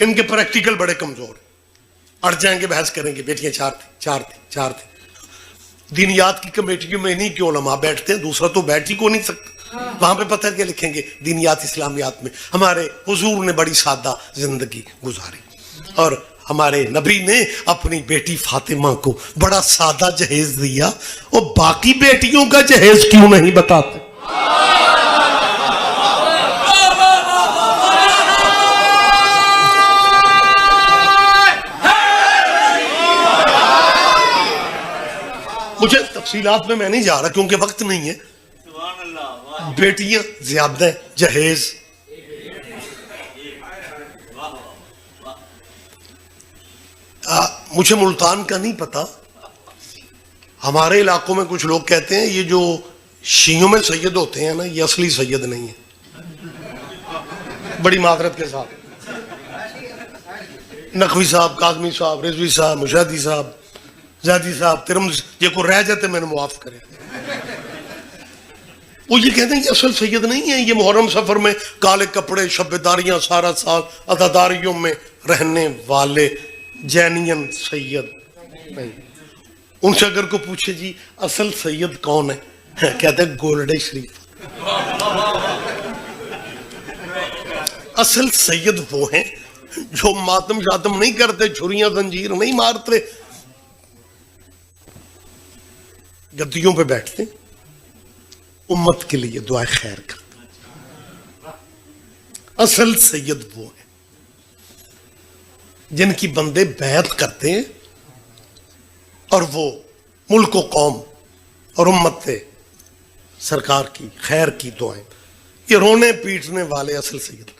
इनके प्रैक्टिकल बड़े कमजोर, अड़ जाएंगे, बहस करेंगे। बेटियां चार थी। दीनियात की कमेटियों में नहीं क्यों उलमा बैठते हैं, दूसरा तो बैठ ही को नहीं सकता। वहां पे पता क्या लिखेंगे? दीनियात इस्लामियात में हमारे हुजूर ने बड़ी सादा जिंदगी गुजारी और हमारे नबी ने अपनी बेटी फातिमा को बड़ा सादा जहेज दिया, और बाकी बेटियों का जहेज क्यों नहीं बताते? मुझे तफसीलात में मैं नहीं जा रहा क्योंकि वक्त नहीं है। बेटियां ज्यादा, जहेज मुझे मुल्तान का नहीं पता, हमारे इलाकों में कुछ लोग कहते हैं ये जो शियों में सैयद होते हैं ना, ये असली सैयद नहीं है। बड़ी मादरत के साथ नकवी साहब, काजमी साहब, रिजवी साहब, मुशादी साहब, जादी साहब, तिरम ये को रह जाते मैंने मुआफ करे, वो ये कहते हैं कि असल सैयद नहीं है, ये मुहर्रम सफर में काले कपड़े, शब्बेदारियां सारा साल अदादारियों में रहने वाले जैनियन सैयद नहीं। उनसे अगर को पूछे जी असल सैयद कौन है, कहते हैं गोल्डे शरीफ। असल सैयद वो हैं जो मातम शातम नहीं करते, छुरियां जंजीर नहीं मारते, गद्दियों पे बैठते, उम्मत के लिए दुआ खैर करते। असल सैयद वो है जिनकी बंदे बैत करते हैं और वो मुल्क व कौम और उम्मत से सरकार की खैर की दुआएं, ये रोने पीटने वाले असल सैयद।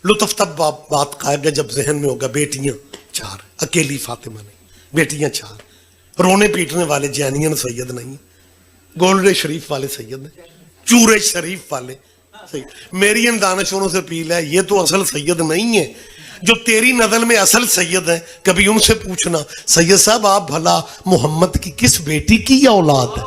लुत्फ तब बात कायम जब जहन में होगा बेटियां चार, अकेली फातिमा नहीं, बेटियां चार, रोने पीटने वाले जैनियन सैयद नहीं, गोल्डे शरीफ वाले सैयद है, चूरे शरीफ वाले सैयद। मेरी इन दानिशों से अपील है, ये तो असल सैयद नहीं है। जो तेरी नजर में असल सैयद है, कभी उनसे पूछना सैयद साहब आप भला मोहम्मद की किस बेटी की या औलाद है?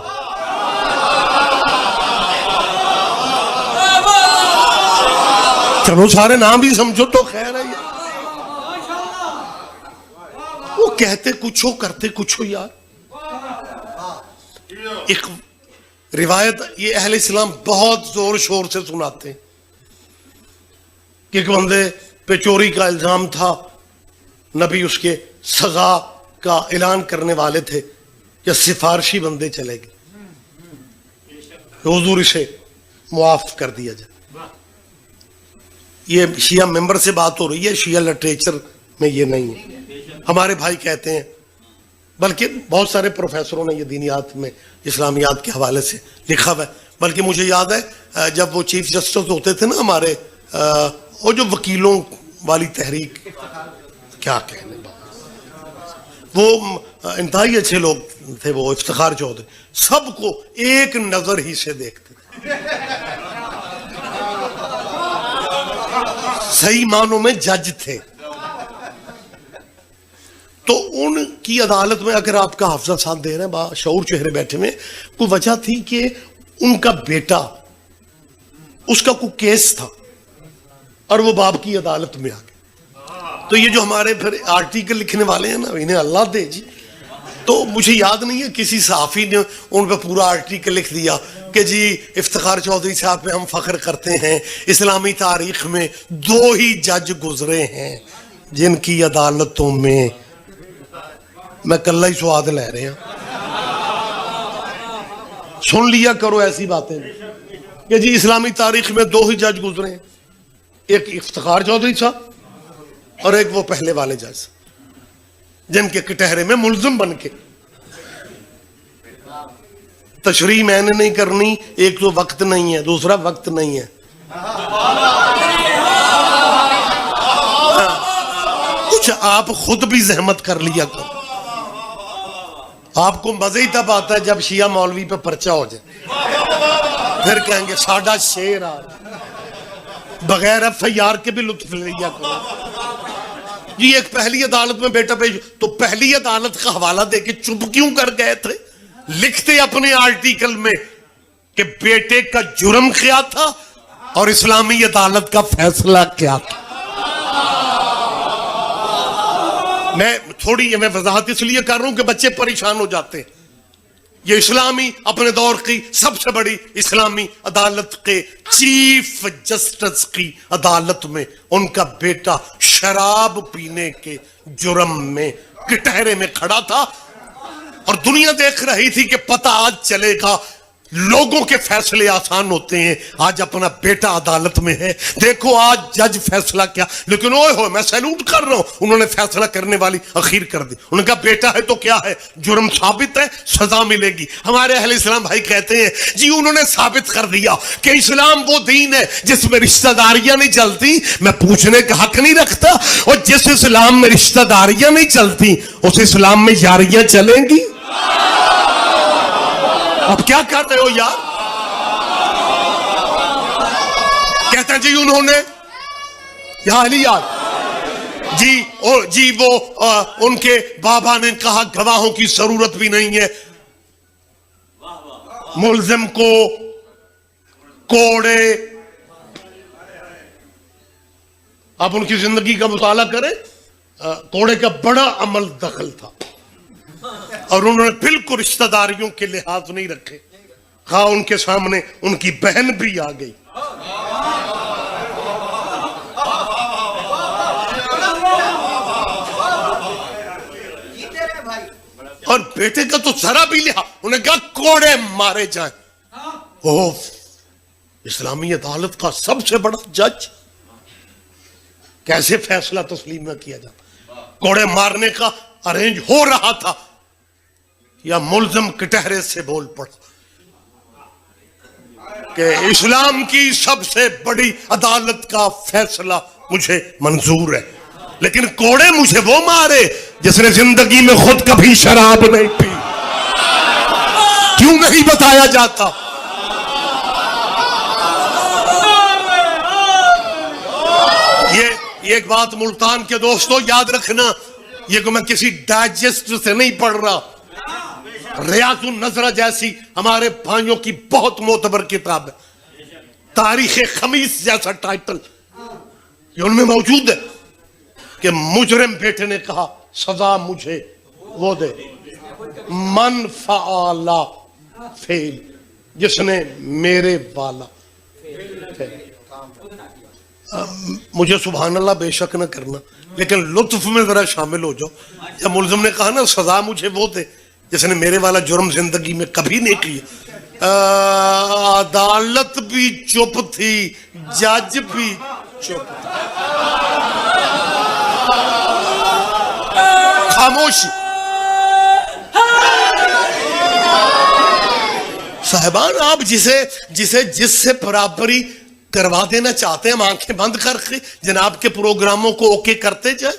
चलो सारे नाम भी समझो तो खैर है। वो कहते कुछ हो करते कुछ हो यार। एक रिवायत ये अहले इस्लाम बहुत जोर शोर से सुनाते हैं कि एक बंदे पे चोरी का इल्जाम था, नबी उसके सजा का ऐलान करने वाले थे या सिफारशी बंदे चले गए, हुजूर इसे मुआफ कर दिया जाए। ये शिया मेंबर से बात हो रही है, शिया लिटरेचर में ये नहीं है। हमारे भाई कहते हैं, बल्कि बहुत सारे प्रोफेसरों ने ये दीनियात में इस्लामियात के हवाले से लिखा हुआ है। बल्कि मुझे याद है जब वो चीफ जस्टिस होते थे ना हमारे, वो जो वकीलों वाली तहरीक, क्या कहने, वो इंतहाई अच्छे लोग थे, वो इफ्तिखार चौधरी, सबको एक नजर ही से देखते थे, सही मानों में जज थे। तो उनकी अदालत में अगर आपका हाफजा साथ दे रहे हैं, बाशऊर चेहरे बैठे में, कोई वजह थी कि उनका बेटा, उसका कोई केस था और वो बाप की अदालत में आ गया। तो ये जो हमारे फिर आर्टिकल लिखने वाले हैं ना, इन्हें अल्लाह दे जी। तो मुझे याद नहीं है किसी सहाफी ने उन पर पूरा आर्टिकल लिख दिया कि जी इफ्तिखार चौधरी साहब पे हम फख्र करते हैं, इस्लामी तारीख में 2 ही जज गुजरे हैं जिनकी अदालतों में मैं कल्ला ही स्वाद ले रहे हैं। सुन लिया करो ऐसी बातें कि जी इस्लामी तारीख में 2 ही जज गुजरे हैं, एक इफ्तिखार चौधरी साहब और एक वो पहले वाले जज जिनके कटहरे में मुल्जिम बन के। तशरीह मैंने नहीं करनी, एक तो वक्त नहीं है, दूसरा वक्त नहीं है। कुछ आप खुद भी जहमत कर लिया करो। आपको मजे ही तब आता है जब शिया मौलवी पे पर्चा हो जाए, फिर कहेंगे साडा शेर आ, बगैर एफआईआर के भी लुत्फ लिया करो। जी एक पहली अदालत में बेटा पेश, तो पहली अदालत का हवाला देके चुप क्यों कर गए थे? लिखते अपने आर्टिकल में कि बेटे का जुर्म क्या था और इस्लामी अदालत का फैसला क्या था। मैं वजाहत इसलिए कर रहा हूं कि बच्चे परेशान हो जाते हैं। ये इस्लामी अपने दौर की सबसे बड़ी इस्लामी अदालत के चीफ जस्टिस की अदालत में उनका बेटा शराब पीने के जुर्म में कटहरे में खड़ा था और दुनिया देख रही थी कि पता आज चलेगा, लोगों के फैसले आसान होते हैं। आज अपना बेटा अदालत में है, देखो आज जज फैसला क्या, लेकिन ओए हो मैं सैल्यूट कर रहा हूं, उन्होंने फैसला करने वाली अखीर कर दी। उनका बेटा है तो क्या है, जुर्म साबित है, सजा मिलेगी। हमारे अहले इस्लाम भाई कहते हैं जी उन्होंने साबित कर दिया कि इस्लाम वो दीन है जिसमें रिश्तेदारियां नहीं चलती। मैं पूछने का हक नहीं रखता, और जिस इस्लाम में रिश्तेदारियां नहीं चलती उस इस्लाम में यारियां चलेंगी? अब क्या कर रहे हो यार? कहते हैं जी उन्होंने जी वो उनके बाबा ने कहा गवाहों की जरूरत भी नहीं है, मुल्जिम को कोड़े। आप उनकी जिंदगी का मुताला करें, कोड़े का बड़ा अमल दखल था और उन्होंने बिल्कुल रिश्तेदारियों के लिहाज नहीं रखे। हाँ, उनके सामने उनकी बहन भी आ गई। और बेटे का तो जरा भी लिया, उन्हें कहा कोड़े मारे जाए। ओह, इस्लामी अदालत का सबसे बड़ा जज, कैसे फैसला तस्लीम न किया जाता? कोड़े मारने का अरेंज हो रहा था या मुल्जिम कटहरे से बोल पड़ा कि इस्लाम की सबसे बड़ी अदालत का फैसला मुझे मंजूर है, लेकिन कोड़े मुझे वो मारे जिसने जिंदगी में खुद कभी शराब नहीं पी। क्यों नहीं बताया जाता? ये एक बात मुल्तान के दोस्तों याद रखना, ये को मैं किसी डाइजेस्ट से नहीं पढ़ रहा, रियाजुन नजरा जैसी हमारे भाइयों की बहुत मोतबर किताब है, तारीख खमीस जैसा टाइटल, ये उनमें मौजूद है कि मुजरिम बेटे ने कहा सजा मुझे वो दे, मन फ़अला फेल, जिसने मेरे वाला मुझे सुभान अल्लाह बेशक न करना, लेकिन लुत्फ में जरा शामिल हो जाओ। या मुल्जिम ने कहा ना सजा मुझे वो दे जिसने मेरे वाला जुर्म जिंदगी में कभी नहीं किया। अदालत भी चुप थी, जज भी चुप था, खामोशी। साहिबान, आप जिससे बराबरी करवा देना चाहते हैं, हम आंखें बंद करके जनाब के प्रोग्रामों को ओके करते जाए।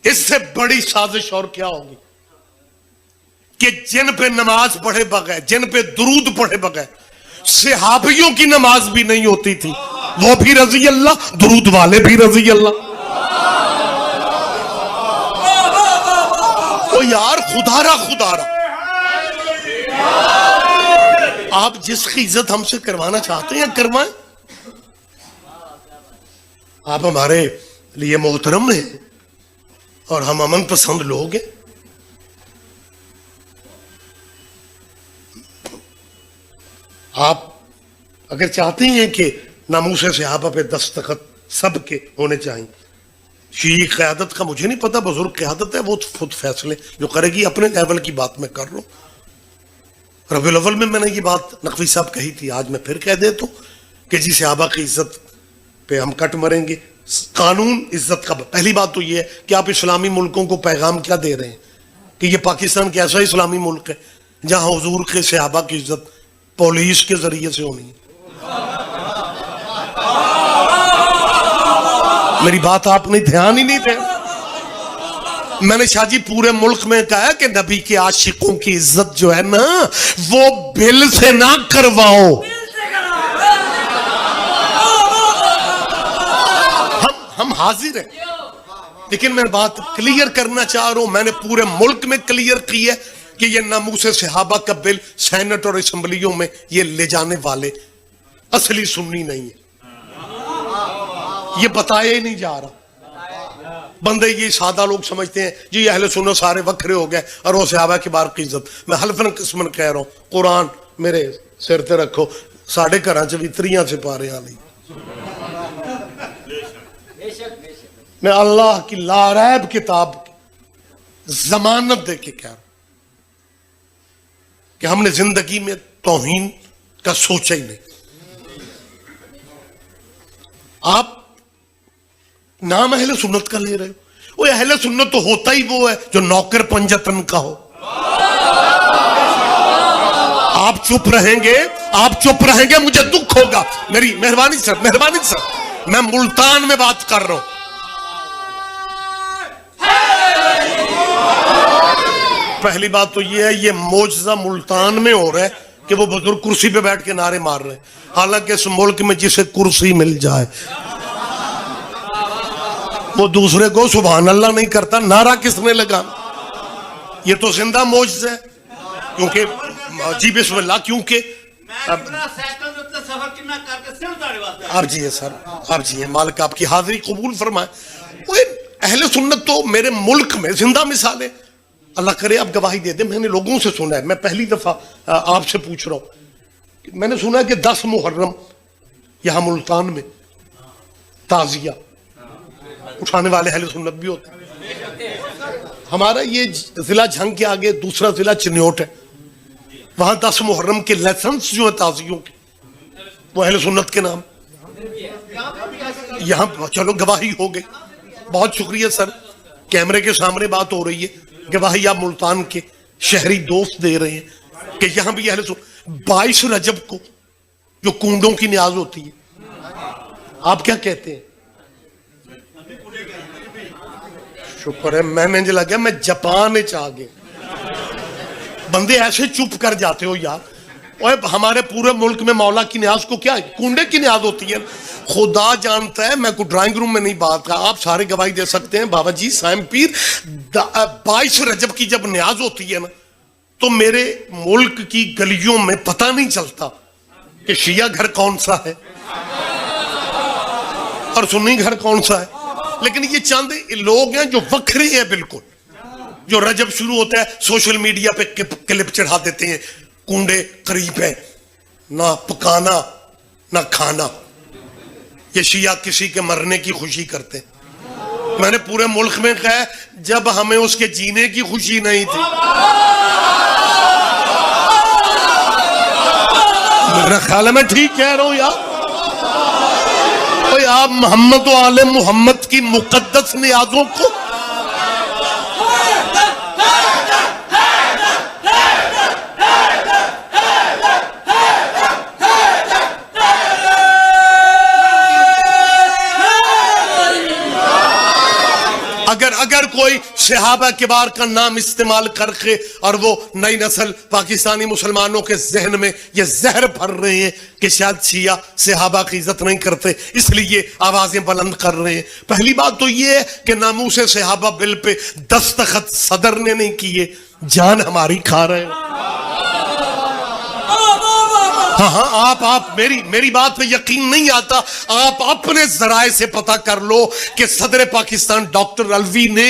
इससे बड़ी साजिश और क्या होगी कि जिन पे नमाज पढ़े बगैर, जिन पे दुरूद पढ़े बगैर सहाबियों की नमाज भी नहीं होती थी, वो भी रजी अल्लाह, दुरूद वाले भी रजी अल्लाह। ओ यार, खुदारा आप जिसकी इज्जत हमसे करवाना चाहते हैं करवाएं। आप हमारे लिए मोहतरम हैं और हम अमन पसंद लोग हैं। आप अगर चाहते हैं कि नामूस सहाबा पे दस्तखत सबके होने चाहिए, शीई क़यादत का मुझे नहीं पता, बुजुर्ग क़यादत है, वो खुद फैसले जो करेगी, अपने लेवल की बात मैं कर रहा हूं। रबीउल अव्वल में मैंने ये बात नकवी साहब कही थी, आज मैं फिर कह देता हूं कि जी सहाबा की इज्जत पे हम कट मरेंगे। कानून इज्जत का, पहली बात तो ये है कि आप इस्लामी मुल्कों को पैगाम क्या दे रहे हैं कि ये पाकिस्तान कैसा इस्लामी मुल्क है जहां हुजूर के सहाबा की इज्जत पुलिस के जरिए से होनी है। मेरी बात आपने ध्यान ही नहीं दिया। मैंने शाहजी पूरे मुल्क में कहा कि नबी के आशिकों की इज्जत जो है ना, वो बिल से ना करवाओ। हम हाजिर हैं, लेकिन मैं बात क्लियर करना चाह रहा हूं, मैंने पूरे मुल्क में क्लियर की है कि ये नामूस सहाबा का बिल सेनेट और असेंबलियों में ये ले जाने वाले असली सुन्नी नहीं है। ये बताया ही नहीं जा रहा। बंदे ये सादा लोग समझते हैं जी अहले सुन्नत सारे वखरे हो गए और वो सहाबा के बार की इज्जत। मैं हल्फन किस्मन कह रहा हूं, कुरान मेरे सिर ते रखो, साढ़े घर च भी 3 सिपारे नहीं। मैं अल्लाह की लारैब किताब की जमानत दे के कह रहा हूं कि हमने जिंदगी में तौहीन का सोचा ही नहीं। आप नाम अहले सुन्नत का ले रहे हो, वो अहले सुन्नत तो होता ही वो है जो नौकर पंजतन का हो। आप चुप रहेंगे, आप चुप रहेंगे, मुझे दुख होगा। मेरी मेहरबानी सर, मेहरबानी सर, मैं मुल्तान में बात कर रहा हूं। पहली बात तो ये है, ये मौजज़ा मुल्तान में हो रहा है कि वो बुजुर्ग कुर्सी पे बैठ के नारे मार रहे हैं, हालांकि इस मुल्क में जिसे कुर्सी मिल जाए वो दूसरे को सुभान अल्लाह नहीं करता, नारा किसने लगाना। ये तो जिंदा मौजज़ा है, क्योंकि जी बिस्मिल्लाह, क्योंकि आप जी है सर, आप जी है, मालिक आपकी हाजिरी कबूल फरमाए। अहले सुन्नत तो मेरे मुल्क में जिंदा मिसाल है, अल्लाह करे आप गवाही दे दे। मैंने लोगों से सुना है, मैं पहली दफा आपसे पूछ रहा हूं, मैंने सुना है कि 10 मुहर्रम यहां मुल्तान में ताजिया उठाने वाले अहले सुन्नत भी होते हैं। हमारा ये जिला झंग के आगे दूसरा जिला चिन्योट है, वहां 10 मुहर्रम के लाइसेंस जो है ताजियों के, वो अहले सुन्नत के नाम। यहां चलो गवाही हो गई, बहुत शुक्रिया सर, कैमरे के सामने बात हो रही है, गवाही आप मुल्तान के शहरी दोस्त दे रहे हैं कि यहां भी अहले सुन्नत 22 रजब को जो कुंडों की न्याज होती है, आप क्या कहते हैं? शुक्र है, मैंने जो लगा मैं जापान आ गए। बंदे ऐसे चुप कर जाते हो यार। और हमारे पूरे मुल्क में मौला की न्याज को क्या कुंडे की न्याज होती है, खुदा जानता है। मैं को ड्राइंग रूम में नहीं बात का, आप सारे गवाही दे सकते हैं। बाबा जी साइम पीर 22 रजब की जब न्याज होती है ना, तो मेरे मुल्क की गलियों में पता नहीं चलता कि शिया घर कौन सा है और सुन्नी घर कौन सा है। लेकिन ये चंद लोग हैं जो वखरे हैं बिल्कुल, जो रजब शुरू होता है सोशल मीडिया पे क्लिप चढ़ा देते हैं, कुंडे करीब है, ना पकाना ना खाना। ये शिया किसी के मरने की खुशी करते हैं। मैंने पूरे मुल्क में कहा जब हमें उसके जीने की खुशी नहीं थी। मेरा ख्याल है मैं ठीक कह रहा हूं यार। आप मोहम्मद व आले मोहम्मद की मुकद्दस नियाजों को अगर कोई सहाबा किबार का नाम इस्तेमाल करके और वो नई नस्ल पाकिस्तानी मुसलमानों के जहन में ये जहर भर रहे हैं कि शायद शिया सहाबा की इज्जत नहीं करते इसलिए आवाजें बुलंद कर रहे हैं। पहली बात तो ये है कि नामूसे सहाबा बिल पे दस्तखत सदर ने नहीं किए, जान हमारी खा रहे हैं। हाँ, आप मेरी बात पे यकीन नहीं आता, आप अपने जराए से पता कर लो कि सदर पाकिस्तान डॉक्टर अलवी ने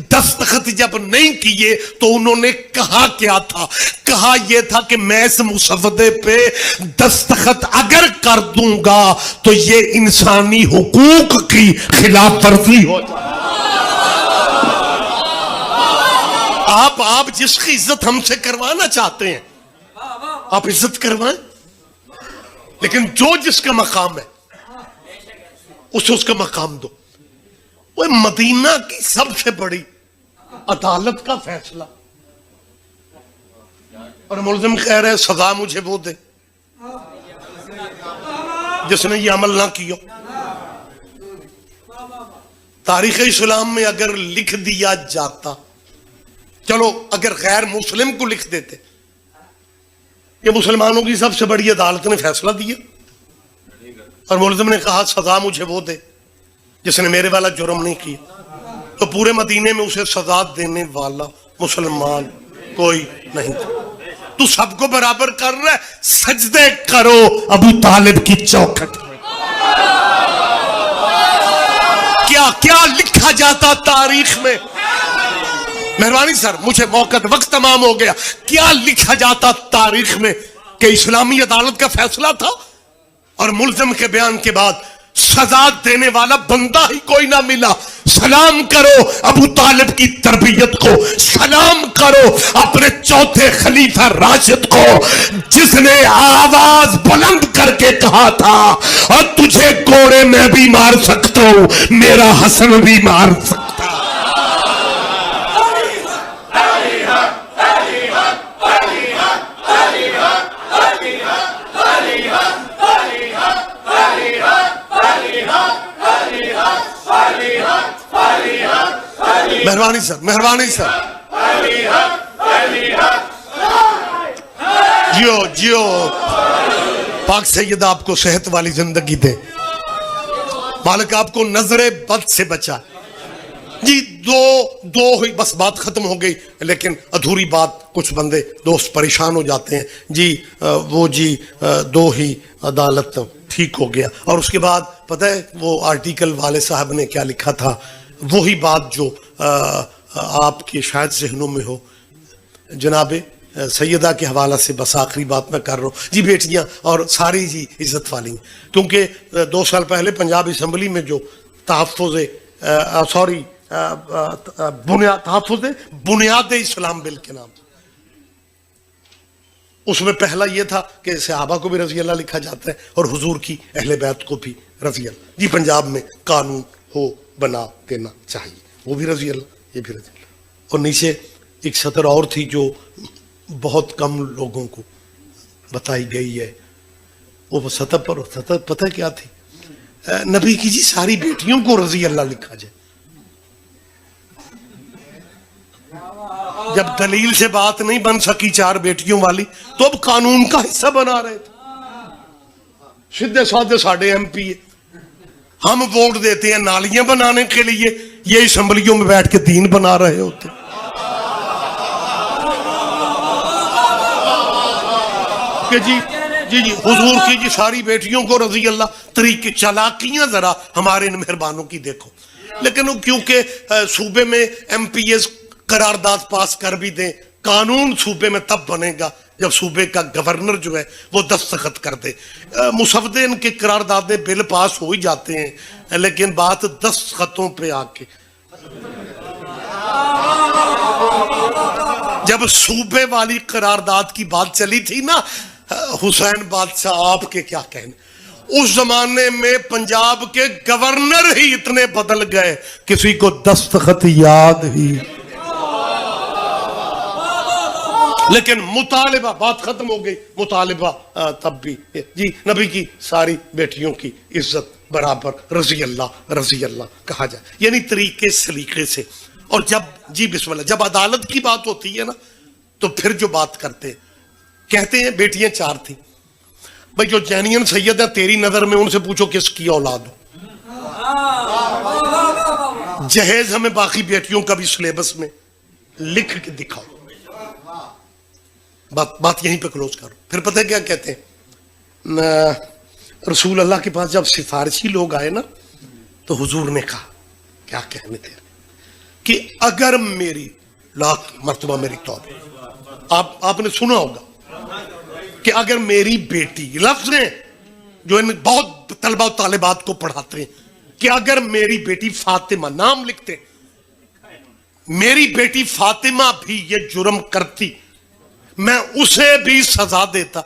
दस्तखत जब नहीं किए तो उन्होंने कहा क्या था। कहा यह था कि मैं इस मुसवदे पे दस्तखत अगर कर दूंगा तो ये इंसानी हुकूक की खिलाफ वर्जी हो जाए। आप जिसकी इज्जत हमसे करवाना चाहते हैं आप इज्जत करवाएं, लेकिन जो जिसका मकाम है उसे उसका मकाम दो। वो मदीना की सबसे बड़ी अदालत का फैसला और मुल्जिम कह रहे सजा मुझे वो दे जिसने ये अमल ना किया। तारीख इस्लाम में अगर लिख दिया जाता, चलो अगर गैर मुस्लिम को लिख देते, ये मुसलमानों की सबसे बड़ी अदालत ने फैसला दिया और मुल्जिम ने कहा सजा मुझे वो दे जिसने मेरे वाला जुर्म नहीं किया, तो पूरे मदीने में उसे सजा देने वाला मुसलमान कोई नहीं था। तू सबको बराबर कर रहा है, सजदे करो अबू तालिब की चौखट में। क्या क्या लिखा जाता तारीख में। मेहरबानी सर, मुझे मौका, वक्त तमाम हो गया। क्या लिखा जाता तारीख में कि इस्लामी अदालत का फैसला था और मुल्जिम के बयान के बाद सजा देने वाला बंदा ही कोई ना मिला। सलाम करो अबू तालिब की तरबियत को, सलाम करो अपने चौथे खलीफा राशिद को, जिसने आवाज बुलंद करके कहा था और तुझे कोड़े में भी मार सकता हूं, मेरा हसन भी मार सकता। मेहरबानी सर, मेहरबानी सर। जियो जियो, पाक सैयद आपको सेहत वाली जिंदगी दे, मालिक आपको नजरे बद से बचा। जी दो ही बस बात खत्म हो गई, लेकिन अधूरी बात, कुछ बंदे दोस्त परेशान हो जाते हैं जी। वो जी दो ही अदालत ठीक हो गया, और उसके बाद पता है वो आर्टिकल वाले साहब ने क्या लिखा था, वही बात जो आपके शायद जहनों में हो। जनाबे सैयदा के हवाला से बस आखिरी बात मैं कर रहा हूँ जी। बेटियां और सारी जी इज्जत वाली, क्योंकि 2 साल पहले पंजाब असम्बली में जो बुनियाद इस्लाम बिल के नाम, उसमें पहला यह था कि सहाबा को भी रजी अल्लाह लिखा जाता है और हुजूर की अहले बैत को भी रजी अल्लाह। जी पंजाब में कानून हो बना देना चाहिए, वो भी रजी अल्लाह, ये भी रजी अल्लाह। और नीचे एक सतर और थी जो बहुत कम लोगों को बताई गई है। वो सतर पर सतर पता क्या थी, नबी की जी सारी बेटियों को रजी अल्लाह लिखा जाए। जब दलील से बात नहीं बन सकी 4 बेटियों वाली, तो अब कानून का हिस्सा बना रहे थे। सीधे साधे साढ़े MP हम वोट देते हैं नालियां बनाने के लिए, ये असम्बलियों में बैठ के दीन बना रहे होते। कि जी जी जी हुजूर की जी सारी बेटियों को रजी अल्लाह। तरीके चालाकियां जरा हमारे इन मेहरबानों की देखो। लेकिन क्योंकि सूबे में MPs करारदाद पास कर भी दें, कानून सूबे में तब बनेगा जब सूबे का गवर्नर जो है वो दस्तखत कर दे। मुसवदे के करारदादे बिल पास हो ही जाते हैं, लेकिन बात दस्तखतों पे आके, जब सूबे वाली करारदाद की बात चली थी ना, हुसैन बादशाह आपके क्या कहने, उस जमाने में पंजाब के गवर्नर ही इतने बदल गए, किसी को दस्तखत याद ही। लेकिन मुतालिबा, बात खत्म हो गई, मुतालिबा तब भी जी नबी की सारी बेटियों की इज्जत बराबर रजी अल्लाह कहा जाए, यानी तरीके सलीके से। और जब जी बिस्मिल्लाह, जब अदालत की बात होती है ना, तो फिर जो बात करते हैं, कहते हैं बेटियां 4 थी। भाई जो जैनियन सैयद है तेरी नजर में, उनसे पूछो किसकी औलाद हो। जहेज हमें बाकी बेटियों का भी सिलेबस में लिख के दिखाओ। बात यहीं पे क्लोज करो। फिर पता है क्या कहते हैं, रसूल अल्लाह के पास जब सिफारिशी लोग आए ना, तो हुजूर ने कहा, क्या कहने थे, कि अगर मेरी लाख मर्तबा मेरी तौबा, आपने सुना होगा कि अगर मेरी बेटी, लफ्ज ने जो इन बहुत तलबा और तालिबात को पढ़ाते हैं, कि अगर मेरी बेटी फातिमा, नाम लिखते, मेरी बेटी फातिमा भी ये जुर्म करती, मैं उसे भी सजा देता।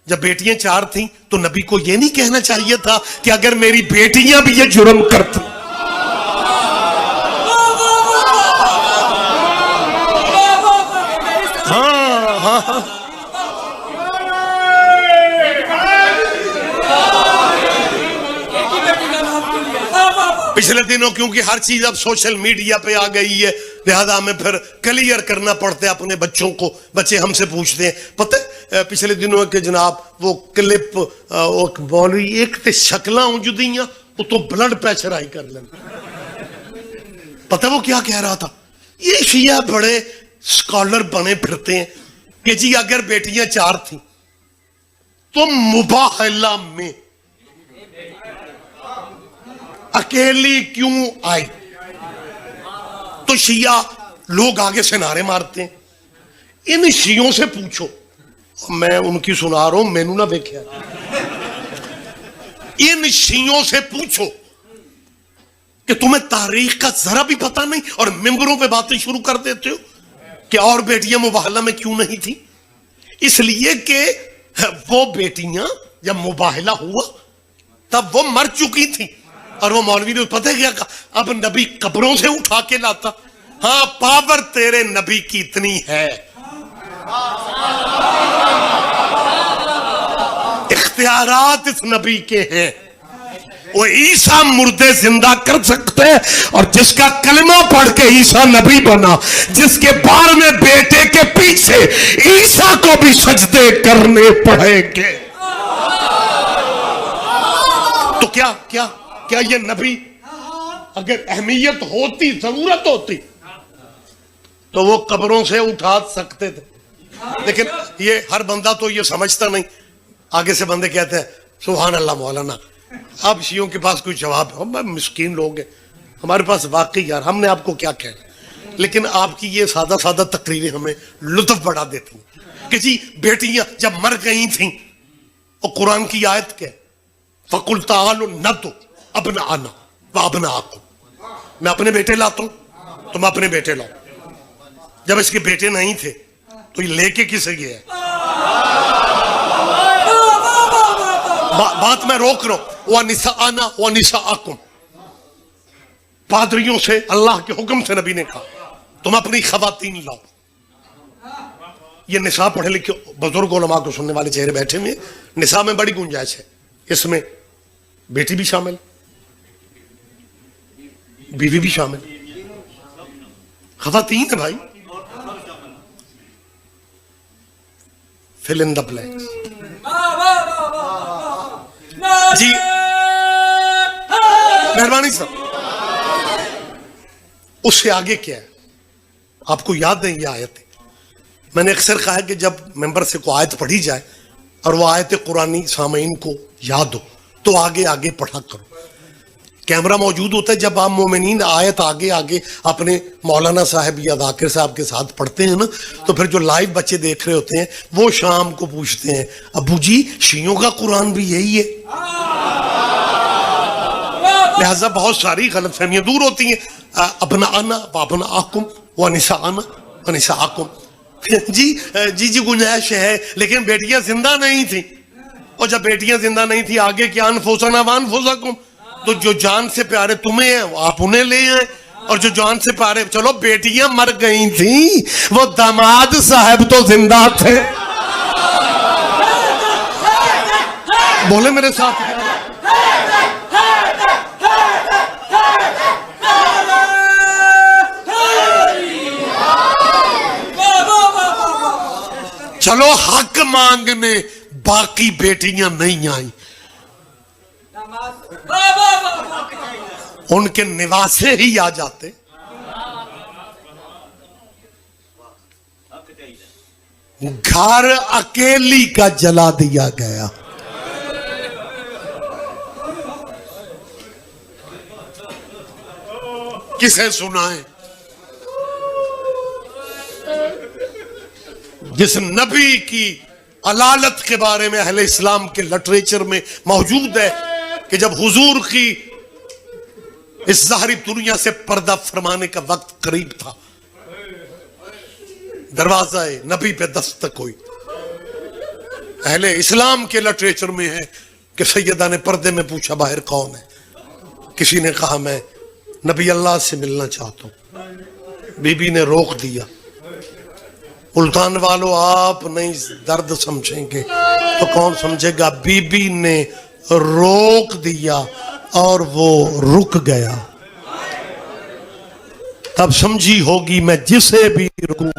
जब बेटियां 4 थीं, तो नबी को यह नहीं कहना चाहिए था कि अगर मेरी बेटियां भी ये जुर्म करती। हाँ, पिछले दिनों क्योंकि हर चीज अब सोशल मीडिया पे आ गई है, लिहाजा हमें फिर क्लियर करना पड़ता है अपने बच्चों को। बच्चे हमसे पूछते हैं, पता है पिछले दिनों के जनाब वो क्लिप बोल रही, एक तो शक्ल उजदियां, तो ब्लड प्रेशर हाई कर लेना। पता वो क्या कह रहा था, ये शिया बड़े स्कॉलर बने फिरते हैं कि जी अगर बेटियां 4 थी तो मुबाहला में अकेली क्यों आई? तो शिया लोग आगे से नारे मारते हैं। इन शियों से पूछो, मैं उनकी सुना रहा हूं, मैनू ना देखा। इन शियों से पूछो कि तुम्हें तारीख का जरा भी पता नहीं और मिंबरों पे बातें शुरू कर देते हो कि और बेटियां मुबाहला में क्यों नहीं थी? इसलिए कि वो बेटियां जब मुबाहला हुआ तब वो मर चुकी थी। और वो मौलवी ने पता है क्या कहा? अब नबी कब्रों से उठा के लाता। हाँ, पावर तेरे नबी की इतनी है, इख्तियारात इस नबी के हैं। वो ईसा मुर्दे जिंदा कर सकते हैं, और जिसका कलमा पढ़ के ईसा नबी बना, जिसके बार में बेटे के पीछे ईसा को भी सजदे करने पड़ेंगे। तो क्या क्या क्या ये नबी अगर अहमियत होती, जरूरत होती, तो वो कब्रों से उठा सकते थे। लेकिन ये हर बंदा तो ये समझता नहीं। आगे से बंदे कहते हैं सुभान अल्लाह मौलाना। अब शियों के पास कोई जवाब है? हम मिस्कीन लोग हैं, हमारे पास वाकई यार हमने आपको क्या कहना। लेकिन आपकी ये सादा सादा तकरीरें हमें लुत्फ बढ़ा देती हैं कि जी बेटियां जब मर गई थी, और कुरान की आयत क्या? फकुल तालु नदु अपना आना व अपना आको। मैं अपने बेटे लाता हूं, तुम अपने बेटे लाओ। जब इसके बेटे नहीं थे तो ये लेके किसे गया है? बात मैं रोक रहा हूं। व निसा आना व निसा आकुम, पादरियों से अल्लाह के हुक्म से नबी ने कहा तुम अपनी खवातीन लाओ। ये निसा पढ़े लिखे बुजुर्ग उलमा को सुनने वाले चेहरे बैठे हुए। निसा में बड़ी गुंजाइश है, इसमें बेटी भी शामिल, बीवी भी शामिल, खवातीन है भाई। Fill in the blanks. जी मेहरबानी साहब, उससे आगे क्या है आपको याद नहीं? ये आयत है, मैंने अक्सर कहा है कि जब मेंबर से कोई आयत पढ़ी जाए और वो आयत कुरानी सामीन को याद हो तो आगे आगे पढ़ा करो। कैमरा मौजूद होता है, जब आप मोमिनीन आयत आगे आगे अपने मौलाना साहब या जाकिर साहब के साथ पढ़ते हैं ना, तो फिर जो लाइव बच्चे देख रहे होते हैं वो शाम को पूछते हैं अबू जी शियों का कुरान भी यही है? लिहाजा बहुत सारी गलतफहमियां दूर होती हैं। अपना आना व अपना आकुम व निसा आना व निसा आकुम। जी जी जी गुंजाइश है, लेकिन बेटियां जिंदा नहीं थी। और जब बेटियां जिंदा नहीं थी आगे क्या? अनफुसना व अनफुसकुम। तो जो जान से प्यारे तुम्हें हैं आप उन्हें ले आए, और जो जान से प्यारे, चलो बेटियां मर गई थी, वो दामाद साहब तो जिंदा थे। बोले मेरे साथ। चलो हक मांगने बाकी बेटियां नहीं आई, उनके निवासे ही आ जाते। घर अकेली का जला दिया गया। किसे सुनाए? जिस नबी की अलालत के बारे में अहले इस्लाम के लिटरेचर में मौजूद है कि जब हुजूर की इस ज़ाहिरी दुनिया से पर्दा फरमाने का वक्त करीब था, दरवाजा नबी पे दस्तक हुई। अहले इस्लाम के लिटरेचर में है कि सैयदा ने पर्दे में पूछा बाहर कौन है? किसी ने कहा मैं नबी अल्लाह से मिलना चाहता हूं। बीबी ने रोक दिया। मुल्तान वालों आप नहीं दर्द समझेंगे तो कौन समझेगा? बीबी ने रोक दिया और वो रुक गया। तब समझी होगी मैं जिसे भी रुकूं